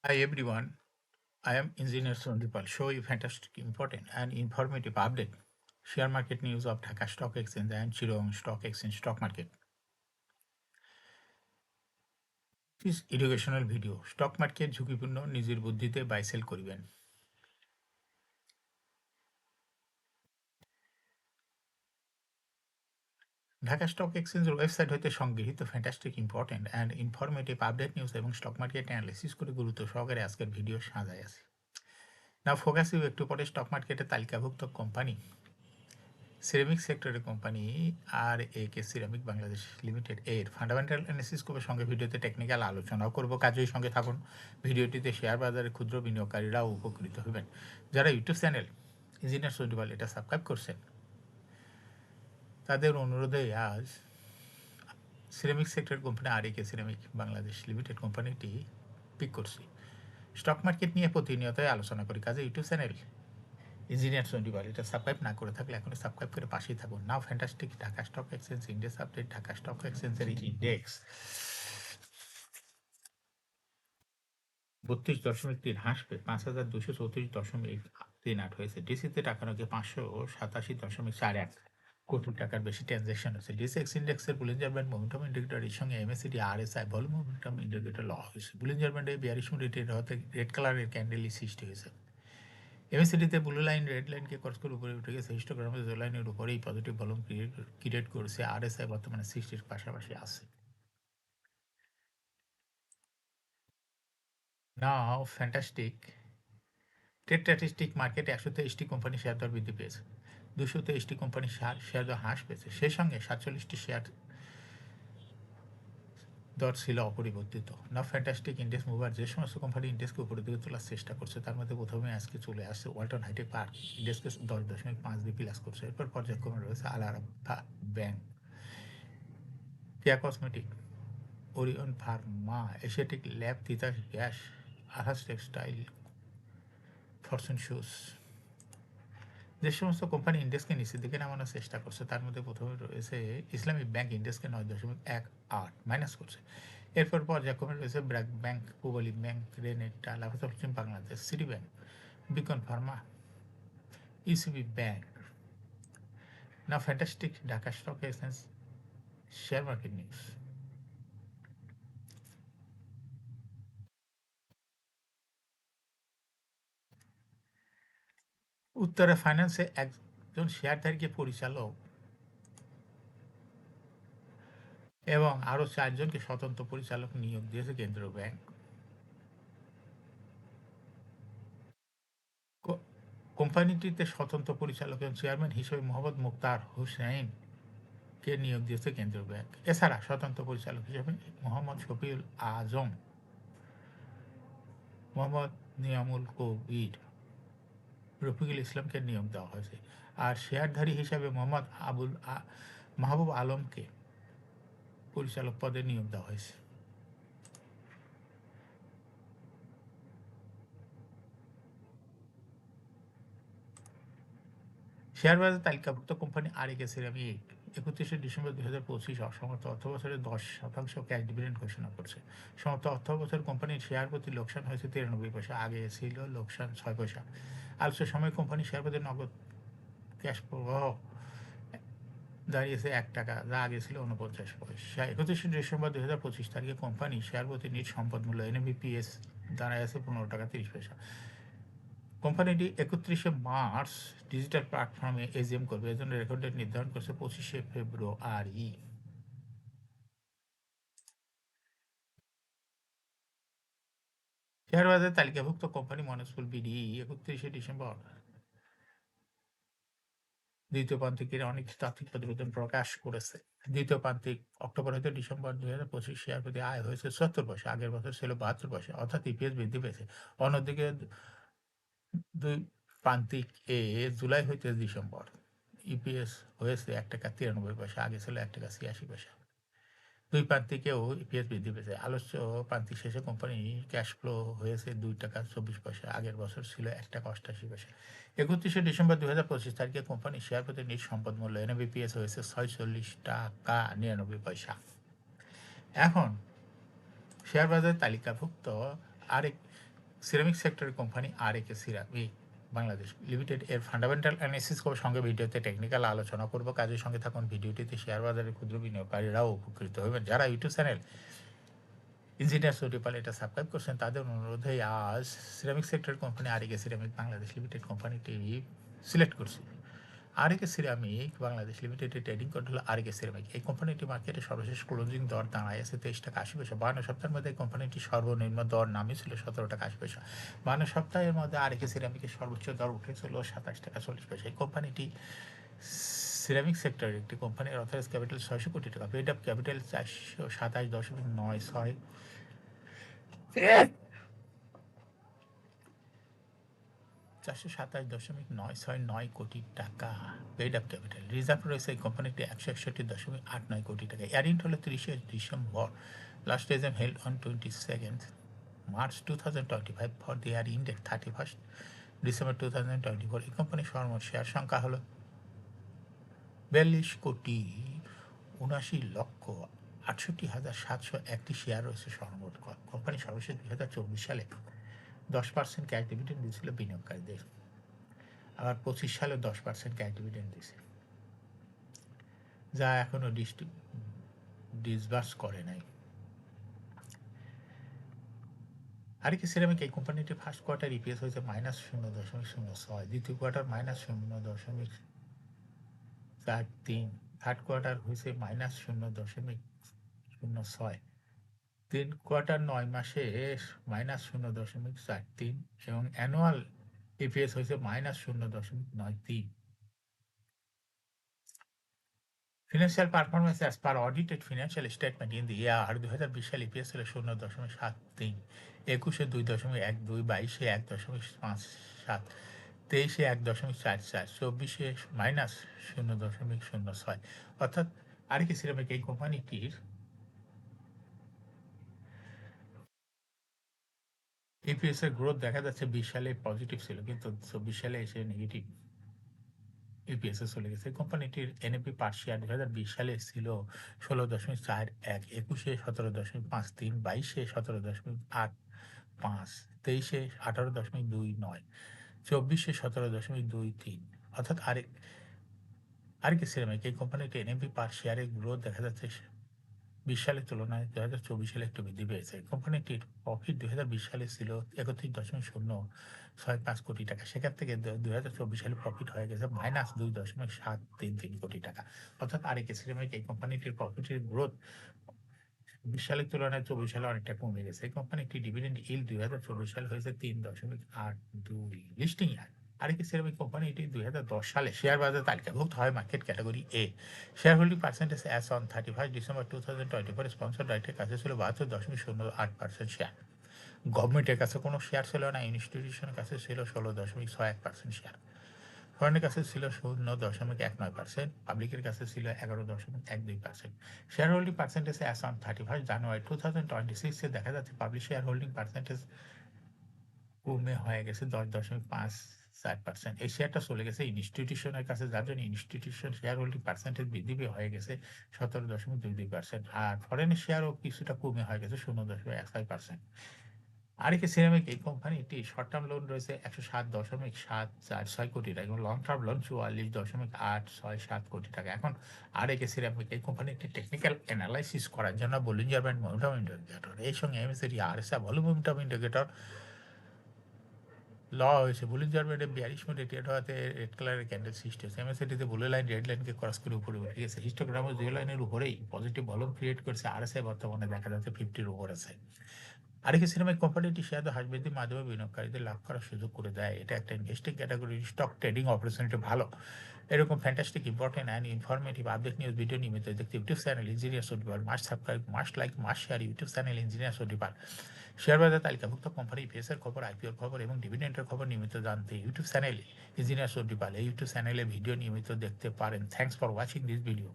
Hi everyone, I am Engineer Sundipal. Show you fantastic, important and informative update. Share market news of Dhaka Stock Exchange and Chittagong Stock Exchange stock market. This educational video. Stock market ঝুঁকিপূর্ণ নিজের বুদ্ধিতে buy sell করিবেন। Dhaka stock এক্সচেঞ্জের website হইতে সংগৃহীত fantastic important and informative update news এবং stock market analysis করে গুরুত্ব সহকারে আজকের ভিডিও সাজাই আছে। নাও ফোকাস ইউ একটু পরে স্টক মার্কেটে তালিকাভুক্ত কোম্পানি সিরামিক সেক্টরের কোম্পানি আর এ কে সিরামিক বাংলাদেশ লিমিটেড এর ফান্ডামেন্টাল অ্যানালিসিস করবে, সঙ্গে ভিডিওতে টেকনিক্যাল আলোচনাও করব। কাজেই সঙ্গে থাকুন। ভিডিওটিতে শেয়ার বাজারের ক্ষুদ্র বিনিয়োগকারীরাও উপকৃত হবেন। যারা ইউটিউব চ্যানেল ইঞ্জিনিয়ার সন্ডিপাল এটা সাবস্ক্রাইব করছেন, তাদের অনুরোধে আজ সিরামিক সেক্টর কোম্পানি আর এ কে সিরামিক বাংলাদেশ লিমিটেড কোম্পানিটি পিক করছি। স্টক মার্কেট নিয়ে প্রতিনিয়তই আলোচনা করি, কাজে ইউটিউব চ্যানেল ইঞ্জিনিয়ার সন্ডিপাল এটা সাবস্ক্রাইব না করে থাকলে এখন সাবস্ক্রাইব করে পাশেই থাকুন। Now fantastic Dhaka stock exchange index update. Dhaka stock এক্সচেঞ্জের ইন্ডেক্স 32.3 হ্রাস পেয়ে 5,234.38 হয়েছে। ডিসিতে টাকা নাকি 587.48 কোটি টাকার বেশি ট্রানজ্যাকশন হয়েছে। ডিসেক্স ইন্ডেক্সের বুলিঞ্জার ব্যান্ড মোমেন্টাম ইন্ডিকেটরের সঙ্গে MACD RSI volume momentum indicator ল হয়েছে। বুলিঞ্জার ব্যান্ডে বিয়ারিশ মিনিটের হতে রেড কালারের ক্যান্ডেলই সৃষ্টি হয়েছে। এমএসিডিতে ব্লু লাইন রেড লাইনকে ক্রস করে উপরে উঠে গেছে। হিস্টোগ্রামে জো লাইনের উপরেই পজিটিভ ভলিউম ক্রিয়েট করেছে। আরএসআই বর্তমানে 60-র পাশাপাশি আছে। নাও ফ্যান্টাস্টিক ট্রেড স্ট্যাটিস্টিক মার্কেটে 123টি কোম্পানি শেয়ার দর বৃদ্ধি পেয়েছে, 223টি কোম্পানি শেয়ার দর হ্রাস পেয়েছে। সেই সঙ্গে 47টি শেয়ার দর ছিল অপরিবর্তিত। না ফ্যান্টাস্টিক ইন্ডেক্স মুভার যে সমস্ত কোম্পানি ইন্ডেক্সকে উপরের দিকে তোলার চেষ্টা করছে, তার মধ্যে প্রথমে আজকে চলে আসছে ওয়ালটন হাইটেক পার্ক, ইন্ডেক্সকে 10.5 দিয়ে প্লাস করছে। এরপর পর্যায়ক্রমে রয়েছে আলারাম bank, Keya cosmetic, Orion pharma, Asiatic lab, Titas gas, আহাস টেক্সটাইল, ফরচুন শুজ। যে সমস্ত কোম্পানি ইন্ডেক্সকে নিচের দিকে নামানোর চেষ্টা করছে, তার মধ্যে প্রথমে রয়েছে ইসলামী ব্যাংক, ইন্ডেক্সকে 9.18 মাইনাস করছে। এরপর পর্যায়ক্রমে রয়েছে ব্র্যাক ব্যাংক, পূবালী ব্যাংক, রেনেটা, লাফাতা পশ্চিম Bangladesh, city bank, Beacon pharma, ECB bank. না fantastic Dhaka stock exchange share market news. Uttara ফাইন্যান্সে একজন শেয়ারধারীকে পরিচালক এবং আরও 4জনকে স্বতন্ত্র পরিচালক নিয়োগ দিয়েছে কেন্দ্রীয় ব্যাংক। কোম্পানিটিতে স্বতন্ত্র পরিচালক এবং চেয়ারম্যান হিসেবে মোহাম্মদ মুক্তার হুসাইনকে নিয়োগ দিয়েছে কেন্দ্রীয় ব্যাংক। এছাড়া স্বতন্ত্র পরিচালক হিসেবে মোহাম্মদ শফিউল আজম, মোহাম্মদ নিয়ামুল কবির, রফিকুল ইসলামকে নিয়োগ দেওয়া হয়েছে। আর শেয়ারধারী হিসাবে মোহাম্মদ মাহবুব আলমকে পরিচালক পদে নিয়োগ দেওয়া হয়েছে। শেয়ার বাজারে তালিকাভুক্ত কোম্পানি আর এ কে সিরামিক 31শে ডিসেম্বর 2025 অসমাপ্ত অর্থবছরে 10% ক্যাশ ডিভিডেন্ড ঘোষণা করছে। সমাপ্ত অর্থবছর কোম্পানির শেয়ার প্রতি লোকসান হয়েছে 93 পয়সা, আগে ছিল লোকসান 6 পয়সা। আলোচ্য সময় কোম্পানির শেয়ার প্রতি নগদ ক্যাশ প্রবাহ দাঁড়িয়েছে 1 টাকা, যা আগে ছিল 49 পয়সা। 31শে ডিসেম্বর 2025 তারিখে কোম্পানি শেয়ার প্রতি নিট সম্পদ মূল্য এনএবিপিএস দাঁড়ায় আছে 15 টাকা 30 পয়সা। কোম্পানিটি 31শে মার্চ ডিজিটাল প্ল্যাটফর্মে এজিএম করবে, এজন্য রেকর্ড ডেট নির্ধারণ করছে 25শে ফেব্রুয়ারি। শেয়ার বাজারে তালিকাভুক্ত কোম্পানি মনোজপুল বিডি 31শে ডিসেম্বর দ্বিতীয় প্রান্তিকের অনেক তাত্ত্বিক প্রতিবেদন প্রকাশ করেছে। দ্বিতীয় প্রান্তিক অক্টোবর হতে ডিসেম্বর 2025 শেয়ার প্রতি আয় হয়েছে 74 পয়সা, আগের বছর ছিল 72 পয়সা, অর্থাৎ ইপিএস বৃদ্ধি পেয়েছে। অন্যদিকে দুই প্রান্তিক এ জুলাই হইতে ডিসেম্বর ইপিএস হয়েছে 1 টাকা 93 পয়সা, আগে ছিল 1 টাকা 86 পয়সা। দুই প্রান্তিকেও ইপিএস বৃদ্ধি পেয়েছে। আলোচ্য প্রান্তিক শেষে কোম্পানি ক্যাশ ফ্লো হয়েছে 2 টাকা 24 পয়সা, আগের বছর ছিল 1 টাকা 88 পয়সা। 31শে ডিসেম্বর 2025 তারিখে কোম্পানি শেয়ার প্রতি নিট সম্পদ মূল্য এনএবিপিএস হয়েছে 46 টাকা 99 পয়সা। এখন শেয়ার বাজারে তালিকাভুক্ত আরেক সিরামিক সেক্টরের company RAK ceramic Bangladesh limited এর ফান্ডামেন্টাল অ্যানালিসিস করব, সঙ্গে ভিডিওতে টেকনিক্যাল আলোচনা করব। কাজের সঙ্গে থাকুন। ভিডিওটিতে শেয়ার বাজারের ক্ষুদ্র বিনিয়োগকারীরাও উপকৃত হবেন। যারা ইউটিউব চ্যানেল ইঞ্জিনিয়ার সৌদিপাল এটা সাবস্ক্রাইব করছেন, তাদের অনুরোধে আজ ceramic sector company RAK ceramic Bangladesh limited কোম্পানিটি সিলেক্ট করছি। আর.এ.কে সিরামিক বাংলাদেশ লিমিটেডে ট্রেডিং কোড হলো আর.এ.কে সিরামিক। এই কোম্পানিটি মার্কেটে সর্বশেষ ক্লোজিং দর দাঁড়ায় আছে 23 টাকা 80 পয়সা। 52 সপ্তাহের মধ্যে এই কোম্পানিটি সর্বনিম্ন দর নামে ছিল 17 টাকা 80 পয়সা। 52 সপ্তাহের মধ্যে আর.এ.কে সিরামিকের সর্বোচ্চ দর উঠেছিল 27 টাকা 40 পয়সা। এই কোম্পানিটি সিরামিক সেক্টরের একটি কোম্পানির অথরাইজ ক্যাপিটাল 600 কোটি টাকা, পেড আপ ক্যাপিটাল 427.96 427.969 কোটি টাকা পেড আপ ক্যাপিটাল। রিজার্ভ রয়েছে এই কোম্পানিটি 161.89 কোটি টাকা। এয়ারিন্ট হলো 30 December. Last exam held on 22 March 2025 for the year ended 31 December 2024। এই কোম্পানির সর্বমোট শেয়ার সংখ্যা হলো 42,79,68,701টি শেয়ার রয়েছে সর্বমোট। কোম্পানি সর্বশেষ 2024 সালে 10% ক্যাশ ডিভিডেন্ড দিয়েছিল বিনিয়োগকারীদের, আবার 25 সালে 10% ক্যাশ ডিভিডেন্ড দিয়েছে, যা এখনো ডিসবার্স করে নাই। আর.এ.কে সিরামিক এই কোম্পানিটির ফার্স্ট কোয়ার্টার ইপিএস হয়েছে -0.06, দ্বিতীয় কোয়ার্টার -0.43, থার্ড কোয়ার্টার হয়েছে -0.06, 3 কোয়ার্টার 9 মাসে -0.43 এবং অ্যানুয়াল ইপিএস হয়েছে -0.93। Financial performance as per audited financial statement in the year 2020 সালে ইপিএস ছিল 0.73, 21-এ 2.12, 22-এ 1.57, 23-এ 1.44, 24-এ -0.06। অর্থাৎ আর.এ.কে সিরামিক এই কোম্পানিটির ইপিএস এর গ্রোথ দেখা যাচ্ছে 20 সালে পজিটিভ ছিল, কিন্তু 24 সালে এসে নেগেটিভ ইপিএস এ চলে গেছে। কোম্পানিটির এনএপি পার শেয়ার 2020 সালে ছিল 16.41, 21-এ 17.53, 22-এ 17.85, 23-এ 18.29, 24-এ 17.23। অর্থাৎ আর.এ.কে সিরামিক এই কোম্পানিটি এনএপি পার শেয়ারের গ্রোথ দেখা যাচ্ছে 20 সালের তুলনায় 2024 সালে একটু বৃদ্ধি পেয়েছে। কোম্পানিটির প্রফিট 2020 সালে ছিল 31.065 কোটি টাকা, সেখান থেকে 2024 সালে প্রফিট হয়ে গেছে -2.733 কোটি টাকা। অর্থাৎ আর.এ.কে সিরামিক এই কোম্পানিটির প্রফিটের গ্রোথ 20 সালের তুলনায় 24 সালে অনেকটা কমে গেছে। এই কোম্পানিটি ডিভিডেন্ড ইল্ড 2024 সালে হয়েছে 3.82। লিস্টিং ইয়ার আর.এ.কে সিরামিক কোম্পানিটি 2010 সালে শেয়ার বাজারে তালিকাভুক্ত হয় market category A. Share holding percentage as on 31 December 2024 sponsor রাইটের কাছে ছিল 72.08% শেয়ার। গভর্নমেন্টের কাছে কোনো শেয়ার ছিল না, ইনস্টিটিউশনের কাছে ছিল 16.61% শেয়ার, ফরেনের কাছে ছিল 0.19%, পাবলিকের কাছে ছিল 11.12%। Share holding percentage as on 31 জানুয়ারি 2026 দেখা যাচ্ছে পাবলিক শেয়ার হোল্ডিং পার্সেন্টেজ কমে হয়ে গেছে 10.54%। এই শেয়ারটা চলে গেছে ইনস্টিটিউশনের কাছে, যার জন্য ইনস্টিটিউশন শেয়ার হোল্ডিং পার্সেন্টেজ বৃদ্ধি হয়ে গেছে 17.22%, আর ফরেনের শেয়ারও কিছুটা কমে হয়ে গেছে 0.15%। আর.এ.কে সিরামিক এই কোম্পানিটি শর্ট টার্ম লোন রয়েছে 107.746 কোটি টাকা এবং লং টার্ম লোন 44.867 কোটি টাকা। এখন আর.এ.কে সিরামিক এই কোম্পানিটি টেকনিক্যাল অ্যানালাইসিস করার জন্য বলিঞ্জার ব্যান্ড মোমেন্টাম ইন্ডিকেটর, এই সঙ্গে MACD RSI volume momentum indicator ল হয়েছে। বলিঞ্জার ব্যান্ডে 42 মিনিটে ট্রেড হওয়াতে রেড কালারের ক্যান্ডেল সৃষ্টি হয়েছে। এমএসিডিতে ব্লু লাইন রেড লাইনকে ক্রস করে উপরে উঠে গেছে। হিস্টোগ্রামও জিরো লাইনের উপরেই পজিটিভ ভলিউম ক্রিয়েট করেছে। আরএসআই বর্তমানে দেখা যাচ্ছে 50-র উপর আছে। আর.এ.কে সিরামিক কোম্পানিটি শেয়ার হ্রাস বৃদ্ধির মাধ্যমে বিনিয়োগকারীদের লাভ করার সুযোগ করে দেয়। এটা একটা investing category stock trading opportunity ভালো। এরকম fantastic important and informative update news video নিয়মিত দেখতে YouTube channel engineer Soudipal must subscribe, must like, must share YouTube channel engineer Soudipal. Share বাজার তালিকাভুক্ত কোম্পানি ইপিএসের খবর, আইপিওর খবর এবং ডিভিডেন্ডের খবর নিয়মিত জানতে ইউটিউব চ্যানেল ইঞ্জিনিয়ার সৌদিপাল এই ইউটিউব চ্যানেলে ভিডিও নিয়মিত দেখতে পারেন। Thanks for watching this video.